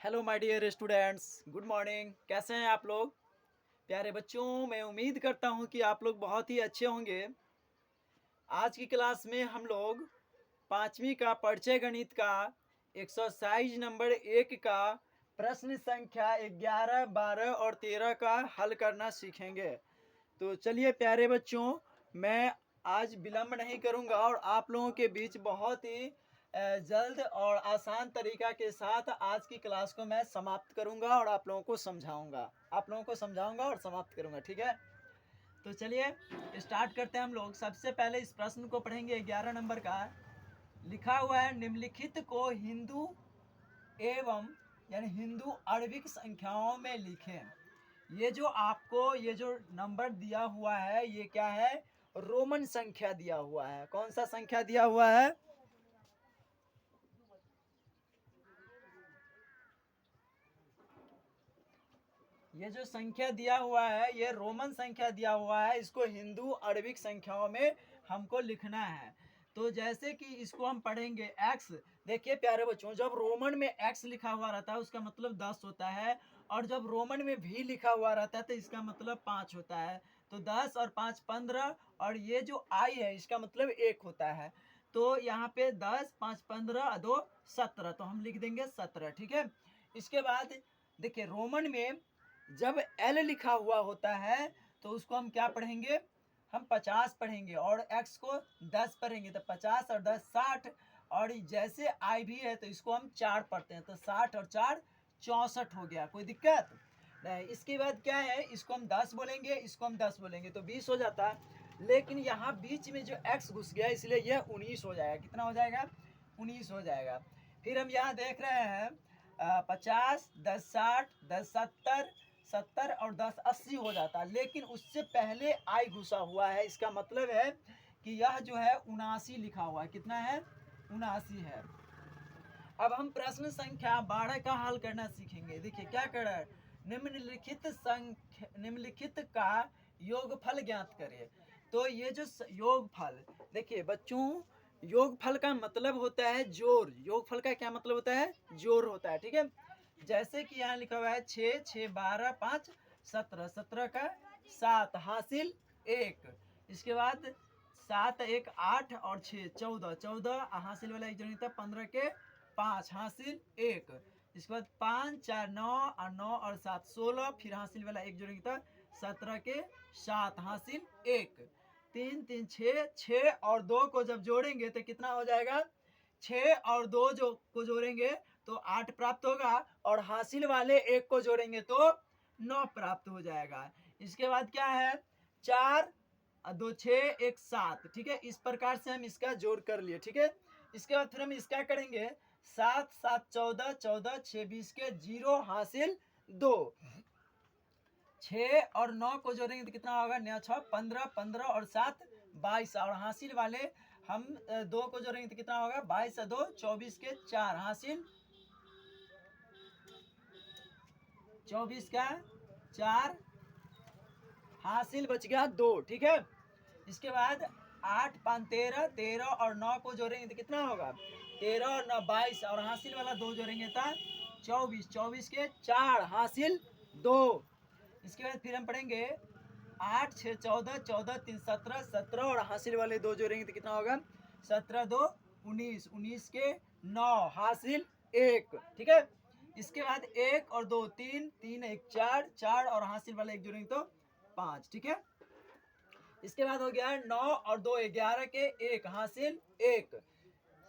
Hello my dear students, good morning. कैसे हैं आप लोग? प्यारे बच्चों, मैं उम्मीद करता हूं कि आप लोग बहुत ही अच्छे होंगे। आज की क्लास में हम लोग पांचवी का परिचय गणित का एक्सरसाइज नंबर 1 का प्रश्न संख्या 11, 12 और 13 का हल करना सीखेंगे। तो चलिए प्यारे बच्चों, मैं आज विलंब नहीं करूंगा और आप लोगों के बीच बहुत ही जल्द और आसान तरीका के साथ आज की क्लास को मैं समाप्त करूंगा और आप लोगों को समझाऊंगा और समाप्त करूंगा। ठीक है, तो चलिए स्टार्ट करते हैं। हम लोग सबसे पहले इस प्रश्न को पढ़ेंगे। 11 नंबर का लिखा हुआ है, निम्नलिखित को हिंदू एवं यानी हिंदू आणविक संख्याओं में लिखें। ये जो नंबर दिया हुआ है ये क्या है? रोमन संख्या दिया हुआ है। कौन सा संख्या दिया हुआ है? ये जो संख्या दिया हुआ है ये रोमन संख्या दिया हुआ है। इसको हिंदू आणविक संख्याओं में हमको लिखना है। तो जैसे कि इसको हम पढ़ेंगे एक्स। देखिए प्यारे बच्चों, जब रोमन में एक्स लिखा हुआ रहता है उसका मतलब 10 होता है, और जब रोमन में भी लिखा हुआ रहता है तो इसका मतलब 5 होता है। तो 10 और 5 15, और ये जो आई है इसका मतलब 1 होता है। तो यहाँ पे 10 5 15 2 17, तो हम लिख देंगे 17। ठीक है, इसके बाद देखिए रोमन में जब एल लिखा हुआ होता है तो उसको हम क्या पढ़ेंगे? हम 50 पढ़ेंगे, और एक्स को 10 पढ़ेंगे। तो 50 और 10 60, और जैसे आई भी है तो इसको हम 4 पढ़ते हैं। तो 60 और 4 64 हो गया। कोई दिक्कत नहीं। इसके बाद क्या है, इसको हम 10 बोलेंगे, इसको हम 10 बोलेंगे तो 20 हो जाता है। लेकिन यहाँ बीच में जो एक्स घुस गया इसलिए यह 19 हो जाएगा। कितना हो जाएगा? 19 हो जाएगा। फिर हम यहाँ देख रहे हैं 50 10 60 10 70 70 और 10 80 हो जाता है। लेकिन उससे पहले आई घुसा हुआ है, इसका मतलब है कि यह जो है 79 लिखा हुआ है। कितना है? 79 है। अब हम प्रश्न संख्या 12 का हल करना सीखेंगे। देखिए क्या कर रहा है, निम्नलिखित का योगफल ज्ञात करें। तो ये जो योगफल, देखिए बच्चों, योगफल का मतलब होता है जोड़। योगफल का क्या मतलब होता है? जोड़ होता है। ठीक है, जैसे कि यहाँ लिखा हुआ है 6 6 12 5 17, 17 का 7 हासिल 1। इसके बाद 7 1 8 और 6 14, 14 हासिल वाला एक जोड़ी 15 के 5 हासिल 1। इसके बाद 5 4 9 और 9 और 7 16, फिर हासिल वाला एक जोड़ी 17 के 7 हासिल 1। 3 3 6, 6 और 2 को जब जोड़ेंगे तो कितना हो जाएगा? 6 और 2 जो को जोड़ेंगे तो 8 प्राप्त होगा, और हासिल वाले एक को जोड़ेंगे तो 9 प्राप्त हो जाएगा। इसके बाद क्या है? 4 2 6 1 7। ठीक है, इस प्रकार से हम इसका जोड़ कर लिए। ठीक है, इसके बाद फिर हम इसका करेंगे 7 7 14 14 6 20 के 0 हासिल 2। 6 और 9 को जोड़ेंगे तो कितना होगा? 9 6 15 15 और 7 22, और हासिल वाले हम 2 को जोड़ेंगे तो कितना होगा? 22 2 24 के 4 हासिल 24 का 4 हासिल बच गया 2। ठीक है, इसके बाद 8 5 13, 13 और 9 को जोड़ेंगे तो कितना होगा? 13 और 9 22, और हासिल वाला 2 जोड़ेंगे तो 24, 24 के 4 हासिल 2। इसके बाद फिर हम पढ़ेंगे 8 6 14, 14 3 17, 17 और हासिल वाले 2 जोड़ेंगे तो कितना होगा? 17 2 19, 19 के 9 हासिल 1। ठीक है, इसके बाद 1 और 2 3, 3 1 4, 4 और हासिल वाला एक जोड़ेंगे तो 5। ठीक है, इसके बाद हो गया 9 और 2 11 के 1 हासिल 1।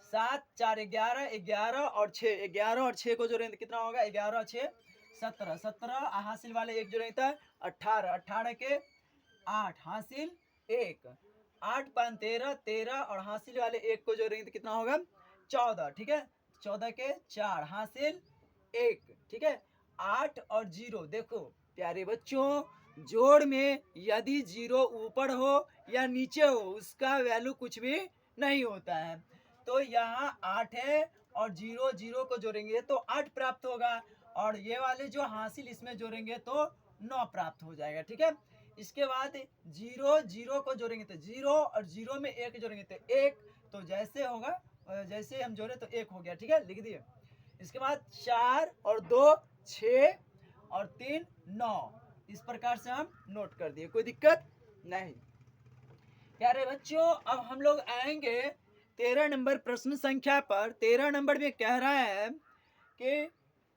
7 4 11, 11 और 6, 11 और 6 को जोड़ेंगे तो कितना होगा? 11 और 6 17, 17 हासिल वाले एक जोड़ेंगे तो 18, 18 के 8 हासिल 1। 8 5 13, 13 और हासिल वाले एक को जोड़ेंगे तो कितना होगा? 14। ठीक है, 14 के 4 हासिल 1। ठीक है, 8 और 0, देखो प्यारे बच्चों, जोड़ में यदि 0 ऊपर हो या नीचे हो उसका वैल्यू कुछ भी नहीं होता है। तो यहाँ 8 है और 0 0 को जोड़ेंगे तो 8 प्राप्त होगा, और ये वाले जो हासिल इसमें जोड़ेंगे तो 9 प्राप्त हो जाएगा। ठीक है, इसके बाद 0 0 को जोड़ेंगे तो 0, और 0 में 1 जोड़ेंगे तो 1। तो जैसे होगा, जैसे हम जोड़े तो 1 हो गया। ठीक है, लिख दिए। इसके बाद 4 और 2 6 और 3 9। इस प्रकार से हम नोट कर दिए, कोई दिक्कत नहीं। प्यारे बच्चों, अब हम लोग आएंगे 13 नंबर प्रश्न संख्या पर। 13 नंबर में कह रहा है कि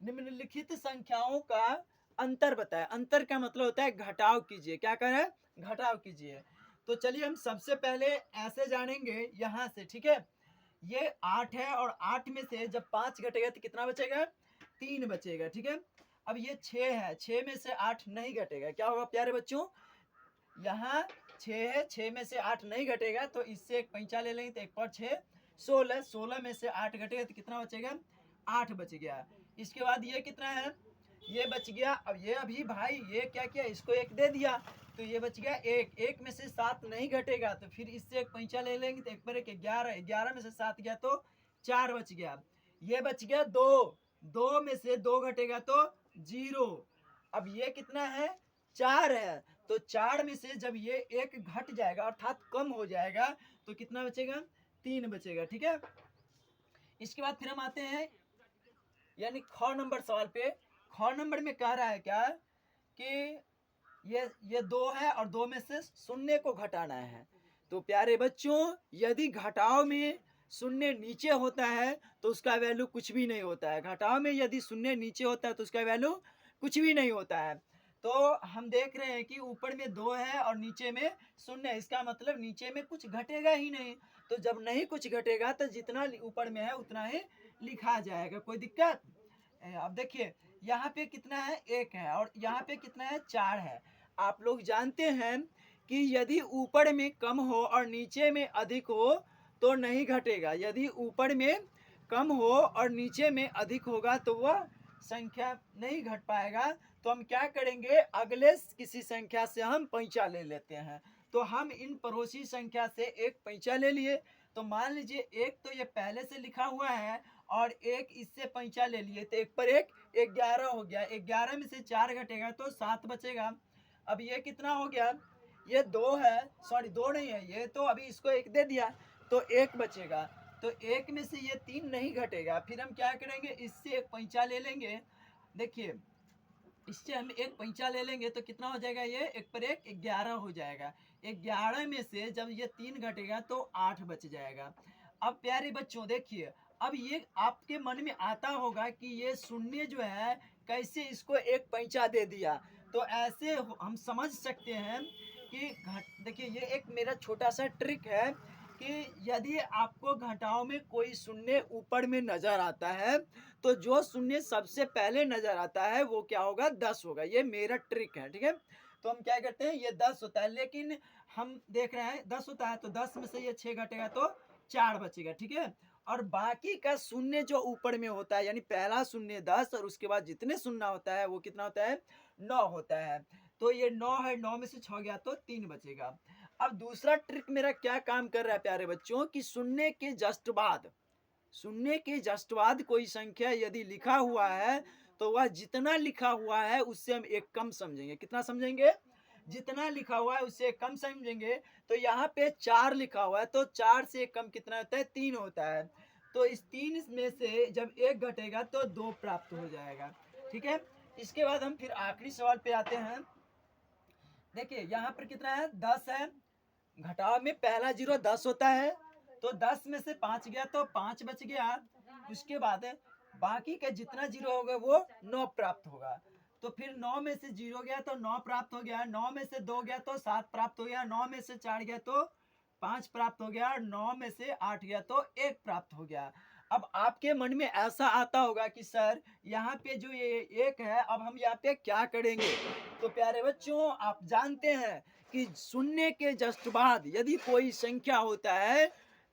निम्नलिखित संख्याओं का अंतर बताएं। अंतर का मतलब होता है घटाव कीजिए। क्या कह रहा है? घटाव कीजिए। तो चलिए हम सबसे पहले ऐसे जानेंगे यहाँ से, ठीक है। ये 8 है और 8 में से जब 5 घटेगा तो कितना बचेगा? 3 बचेगा, ठीक है। अब ये 6 है, 6 में से 8 नहीं घटेगा, क्या होगा प्यारे बच्चों? यहाँ 6 है, 6 में से 8 नहीं घटेगा तो इससे एक पैंचा ले लेंगे तो 1 पर 6 16, 16 में से 8 घटेगा तो कितना बचेगा? 8 बच गया। इसके बाद ये कितना है? ये बच गया। अब ये अभी भाई ये क्या किया, इसको 1 दे दिया तो ये बच गया 1। 1 में से 7 नहीं घटेगा तो फिर इससे एक पैंचा ले लेंगे तो 1 पर 1 11, 11 में से 7 गया तो 4 बच गया। ये बच गया 2, 2 में से 2 घटेगा तो 0। अब ये कितना है? 4 है, तो 4 में से जब ये 1 घट जाएगा अर्थात कम हो जाएगा तो कितना बचेगा? 3 बचेगा, ठीक है। इसके बाद फिर हम आते हैं यानी ख नंबर सवाल पे। ख नंबर में कह रहा है क्या कि ये 2 है और 2 में से शून्य को घटाना है। तो प्यारे बच्चों, यदि घटाव में शून्य नीचे होता है तो उसका वैल्यू कुछ भी नहीं होता है। घटाव में यदि शून्य नीचे होता है तो उसका वैल्यू कुछ भी नहीं होता है। तो हम देख रहे हैं कि ऊपर में 2 है और नीचे में 0 है, इसका मतलब नीचे में कुछ घटेगा ही नहीं। तो जब नहीं कुछ घटेगा तो जितना ऊपर में है उतना ही लिखा जाएगा, कोई दिक्कत। अब देखिए यहाँ पे कितना है? 1 है और यहाँ पे कितना है? 4 है। आप लोग जानते हैं कि यदि ऊपर में कम हो और नीचे में अधिक हो तो नहीं घटेगा। यदि ऊपर में कम हो और नीचे में अधिक होगा तो वह संख्या नहीं घट पाएगा। तो हम क्या करेंगे? अगले किसी संख्या से हम पैंचा ले लेते हैं। तो हम इन पड़ोसी संख्या से एक पैंचा ले लिए। तो मान लीजिए एक तो ये पहले से लिखा हुआ है और एक इससे पैंचा ले लिए तो 1 पर 1 11 हो गया। 11 में से 4 घटेगा तो 7 बचेगा। अब ये कितना हो गया? ये 2 है, सॉरी 2 नहीं है ये, तो अभी इसको 1 दे दिया तो 1 बचेगा। तो 1 में से ये 3 नहीं घटेगा। फिर हम क्या करेंगे? इससे एक पैंचा ले लेंगे। देखिए इससे हम एक पैंचा ले लेंगे तो कितना हो जाएगा? ये 1 पर 1 11 हो जाएगा। 11 में से जब ये 3 घटेगा तो 8 बच जाएगा। अब प्यारे बच्चों देखिए, अब ये आपके मन में आता होगा कि ये शून्य जो है कैसे इसको एक पैंचा दे दिया। तो ऐसे हम समझ सकते हैं कि देखिए ये एक मेरा छोटा सा ट्रिक है कि यदि आपको घटाव में कोई शून्य ऊपर में नजर आता है तो जो शून्य सबसे पहले नजर आता है वो क्या होगा? 10 होगा। ये मेरा ट्रिक है, ठीक है। तो हम क्या करते हैं? ये 10 होता है, लेकिन हम देख रहे हैं 10 होता है तो 10 में से ये 6 घटेगा तो 4 बचेगा, ठीक है। और बाकी का शून्य जो ऊपर में होता है यानी पहला शून्य 10 और उसके बाद जितने शून्य होता है वो कितना होता है? 9 होता है। तो ये 9 है, 9 में से 6 गया तो 3 बचेगा। अब दूसरा ट्रिक मेरा क्या काम कर रहा है प्यारे बच्चों कि शून्य के जस्ट बाद, शून्य के जस्ट बाद कोई संख्या यदि लिखा हुआ है तो वह जितना लिखा हुआ है उससे हम एक कम समझेंगे। कितना समझेंगे? जितना लिखा हुआ है उससे एक कम समझेंगे। तो यहाँ पे 4 लिखा हुआ है तो 4 से एक कम कितना होता है? 3 होता है। तो इस 3 में से जब 1 घटेगा तो 2 प्राप्त हो जाएगा, ठीक है। इसके बाद हम फिर आखिरी सवाल पे आते हैं। देखिए यहाँ पर कितना है? 10 है। घटाव में पहला 0 10 होता है तो 10 में से 5 गया तो 5 बच गया। उसके बाद बाकी का जितना 0 होगा वो 9 प्राप्त होगा। तो फिर 9 में से 0 गया तो 9 प्राप्त हो गया। 9 में से 2 गया तो 7 प्राप्त हो गया। 9 में से 4 गया तो 5 प्राप्त हो गया। 9 में से 8 गया तो 1 प्राप्त हो गया। अब आपके मन में ऐसा आता होगा कि सर यहाँ पे जो ये 1 है अब हम यहाँ पे क्या करेंगे? तो प्यारे बच्चों आप जानते हैं कि शून्य के जस्ट बाद यदि कोई संख्या होता है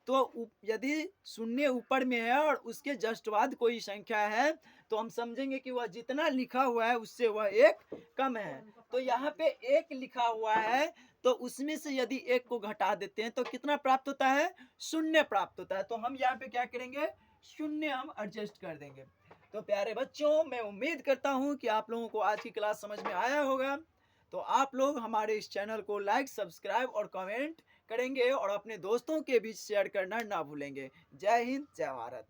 तो यदि शून्य ऊपर में है और उसके जस्ट बाद कोई संख्या है तो हम समझेंगे कि वह जितना लिखा हुआ है उससे वह 1 कम है। तो यहाँ पे 1 लिखा हुआ है तो उसमें से यदि 1 को घटा देते हैं तो कितना प्राप्त होता है? 0 प्राप्त होता है। तो हम यहाँ पे क्या करेंगे? 0 हम एडजस्ट कर देंगे। तो प्यारे बच्चों मैं उम्मीद करता हूँ कि आप लोगों को आज की क्लास समझ में आया होगा। तो आप लोग हमारे इस चैनल को लाइक, सब्सक्राइब और कमेंट करेंगे और अपने दोस्तों के बीच शेयर करना ना भूलेंगे। जय हिंद, जय भारत।